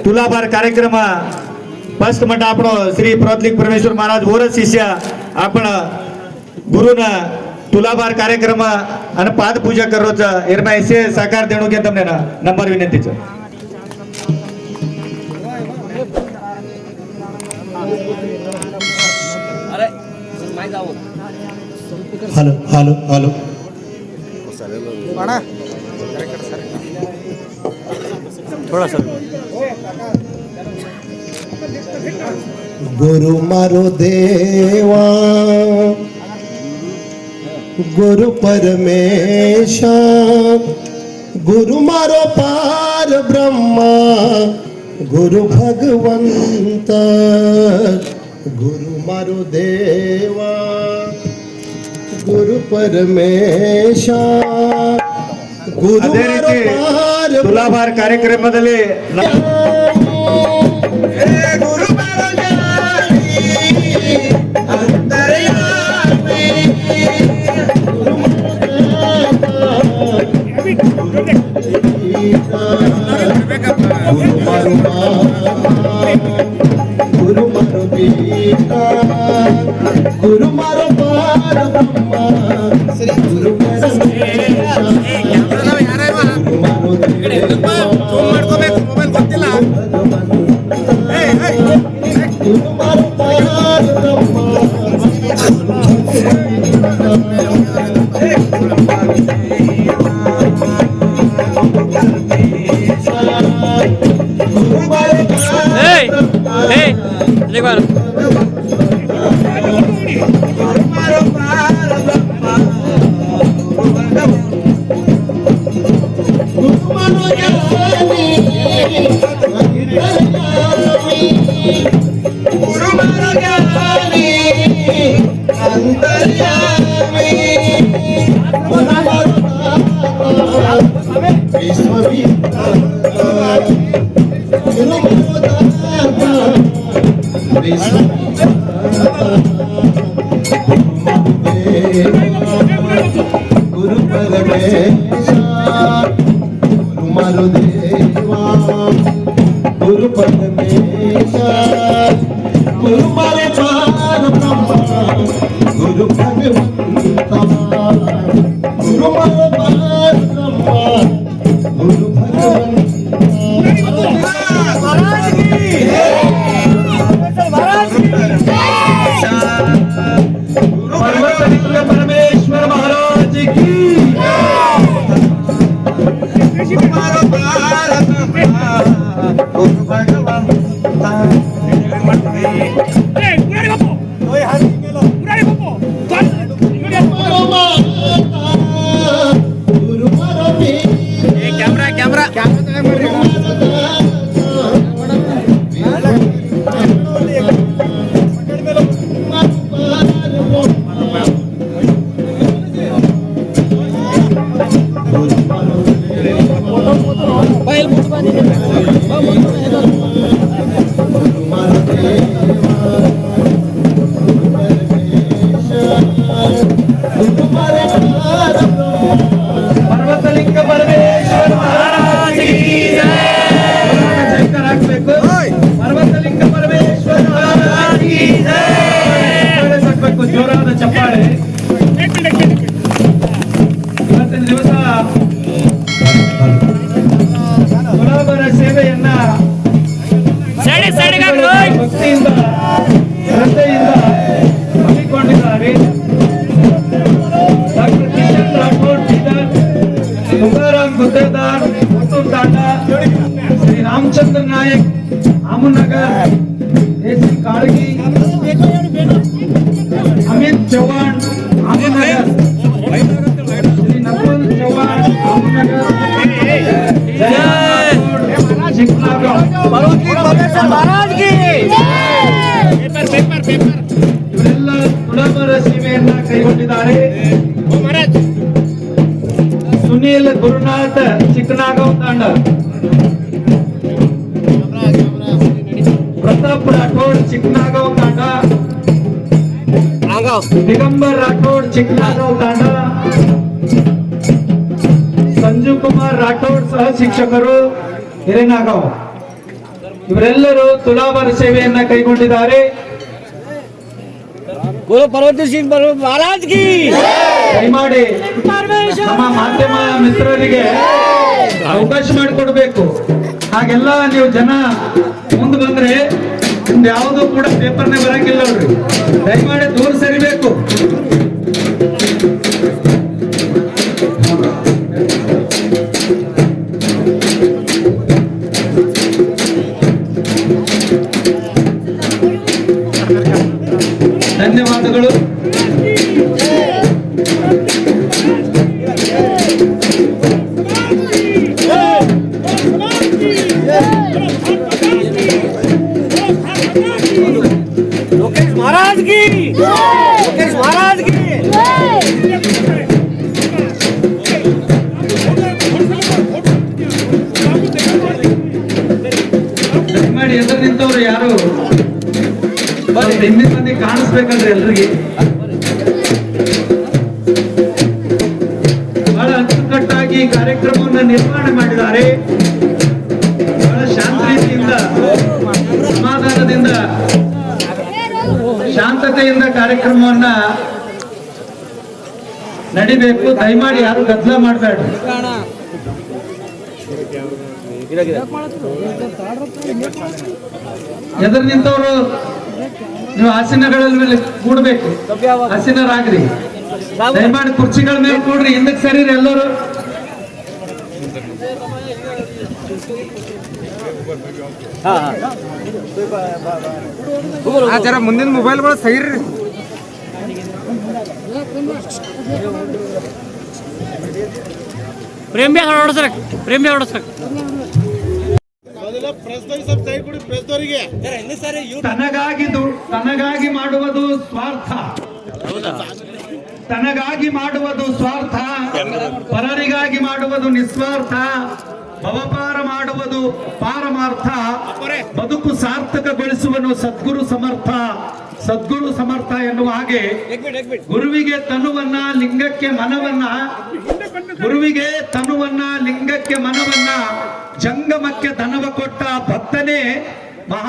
तुलाभार कार्यक्रम फर्स्ट म्हणटा આપણો શ્રી પ્રોતલિક પરમેશ્વર મહારાજ ઓરસ શિષ્ય आपण गुरुना तुलाभार कार्यक्रम आणि पाद पूजा करोच एरमा ऐसे साकार देणू के तमने ना नंबर विनंतीच हेलो हेलो हेलो थोड़ा सा गुरु मारो देवा गुरु परमेशा गुरु मारो पार ब्रह्मा गुरु भगवंत गुरु मारो देवा गुरु परमेशा गुरु मारो पार तुलाभार ಕಾರ್ಯಕ್ರಮದಲ್ಲಿ गुरु मारो पिता गुरु मारो पार ब्रह्मा श्री गुरु परमेशा गुरु मारो देवा गुरु मारो पार ब्रह्मा गुरु परमेशा गुरु मारो देवा गुरु परमेशा गुरु मारो पार ब्रह्मा गुरु भगवंता गुरु मारो पार ब्रह्मा गुरु परमेश्वर महाराज की ಜೋರಾದ ಚಪ್ಪಾಳೆ. ಇವತ್ತಿನ ದಿವಸ ತುಲಾಭಾರ ಸೇವೆಯನ್ನ ಭಕ್ತಿಯಿಂದ ಶ್ರದ್ಧೆಯಿಂದ ಹಮ್ಮಿಕೊಂಡಿದ್ದಾರೆ. ಡಾಕ್ಟರ್ ಕಿಶನ್ ರಾಠೋಡ್ ಬೀದರ್, ತುಕಾರಾಮ್ ಗುತ್ತೇದಾರ್ ಮುತ್ತೂರ್ ತಾಂಡ, ಶ್ರೀ ರಾಮಚಂದ್ರ ನಾಯಕ್ ಆಮನಗರ್, ಎಸಿ ಕಾಳಗಿ, अमित चौहान आमनगर, श्री नकुल चौहान आमनगर, महाराज की ಇವರೆಲ್ಲ ತುಲಾಭಾರ ಸೇವೆಯನ್ನ ಕೈಗೊಂಡಿದ್ದಾರೆ. ಸುನೀಲ್ ಗುರುನಾಥ್ ಚಿಕ್ಕನಾಗಾಂವ್ ತಾಂಡ, ಪ್ರತಾಪ್ ರಾಠೋಡ್ ಚಿಕ್ಕನಾಗಾಂವ್ ತಾಂಡ, दिगंबर राठोड चिकनागाव तांडा, संजीव कुमार राठोड सह शिक्षकರು ಹಿರೇನಾಗಾಂವ್, ಇವರೆಲ್ಲರೂ ತುಲಾಭಾರ ಸೇವೆಯನ್ನ ಕೈಗೊಂಡಿದ್ದಾರೆ. बोलो पर्वती सिंह महाराज की ದಯಮಾಡಿ ನಮ್ಮ ಮಾಧ್ಯಮ ಮಿತ್ರರಿಗೆ ಅವಕಾಶ ಮಾಡಿಕೊಡ್ಬೇಕು. ಹಾಗೆಲ್ಲ ನೀವು ಜನ ಮುಂದೆ ಬಂದ್ರೆ ನಿಮ್ದು ಯಾವುದೂ ಕೂಡ ಪೇಪರ್ನೇ ಬರಂಗಿಲ್ಲ ನೋಡ್ರಿ. ದಯಮಾಡಿ ದೂರ ಸರಿಬೇಕು. ಧನ್ಯವಾದಗಳು. लोकेश महाराज की लोकेश महाराज की ದಯಮಾಡಿ ಎದುರು ನಿಂತವ್ರು ಯಾರು ಹಿಂದಿನ ಮಂದಿ ಕಾಣಿಸ್ಬೇಕಂದ್ರೆ ಎಲ್ರಿಗೆ ಬಹಳ ಅಚ್ಚುಕಟ್ಟಾಗಿ ಕಾರ್ಯಕ್ರಮವನ್ನು ನಿರ್ವಹಣೆ ಮಾಡಿದ್ದಾರೆ. ಬಹಳ ಶಾಂತ ರೀತಿಯಿಂದ ಸಮಾಧಾನದಿಂದ ಶಾಂತತೆಯಿಂದ ಕಾರ್ಯಕ್ರಮವನ್ನ ನಡಿಬೇಕು. ದಯಮಾಡಿ ಯಾರು ಗದ್ದಲ ಮಾಡಬೇಡ್ರಿ. ಎದುರು ನಿಂತವರು ನೀವು ಆಸನಗಳಲ್ಲಿ ಕೂಡ್ಬೇಕು, ಆಸೀನರಾಗ್ರಿ. ದಯಮಾಡಿ ಕುರ್ಚಿಗಳ ಮೇಲೆ ಕೂಡ್ರಿ. ಹಿಂದಕ್ಕೆ ಸರಿರಿ ಎಲ್ಲರೂ. ಜರ ಮುಂದಿನ ಮೊಬೈಲ್ಗಳು ಸೈಡ್ರಿ. प्रेम भी ಹೊರಡ್ಸಕ್ प्रेम भी ಹೊರಡ್ಸಕ್ ತನಗಾಗಿ ಮಾಡುವುದು ಸ್ವಾರ್ಥ, ತನಗಾಗಿ ಮಾಡುವುದು ಸ್ವಾರ್ಥ, ಪರರಿಗಾಗಿ ಮಾಡುವುದು ನಿಸ್ವಾರ್ಥ, ಭವಪಾರ ಮಾಡುವುದು ಪಾರಮಾರ್ಥ, ಬದುಕು ಸಾರ್ಥಕಗೊಳಿಸುವನು ಸದ್ಗುರು ಸಮರ್ಥ. ಸದ್ಗುರು ಸಮರ್ಥ ಎನ್ನುವ ಹಾಗೆ ಗುರುವಿಗೆ ತನುವನ್ನ ಲಿಂಗಕ್ಕೆ ಮನವನ್ನ, ಗುರುವಿಗೆ ತನುವನ್ನ ಲಿಂಗಕ್ಕೆ ಮನವನ್ನ, ಜಂಗಮಕ್ಕೆ ಧನವ ಕೊಟ್ಟ ಭಕ್ತನೇ ಮಹಾ